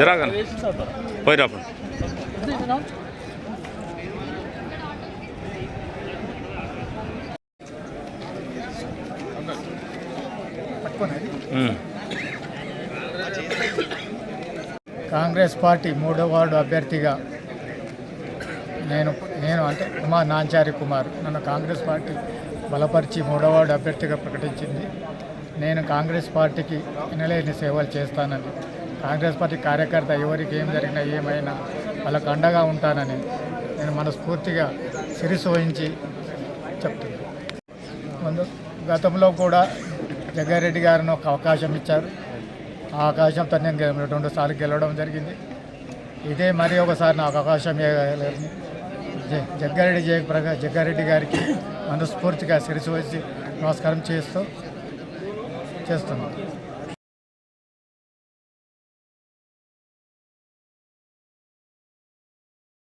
జరాగా పోయిరాపు Congress party 3వ ward అభ్యర్థిగా నేను అంటే నాంచారి కుమార్ నన్ను కాంగ్రెస్ పార్టీ బలపరిచి 3వ వార్డు అభ్యర్థిగా ప్రకటించింది. నేను కాంగ్రెస్ పార్టీకి వినలేని సేవలు చేస్తానని, కాంగ్రెస్ పార్టీ కార్యకర్త ఎవరికి ఏం జరిగినా ఏమైనా వాళ్ళకు అండగా ఉంటానని నేను మనస్ఫూర్తిగా శిరస్సు వహించి చెప్తున్నాను. గతంలో కూడా జగ్గారెడ్డి గారిని ఒక అవకాశం ఇచ్చారు. ఆ అవకాశంతో నేను 2 సార్లు గెలవడం జరిగింది. ఇదే మరి ఒకసారి నాకు అవకాశం ఇవ్వగలని జగ్గారెడ్డి గారికి మనస్ఫూర్తిగా శిరస్సు వచ్చి నమస్కారం చేస్తున్నాను.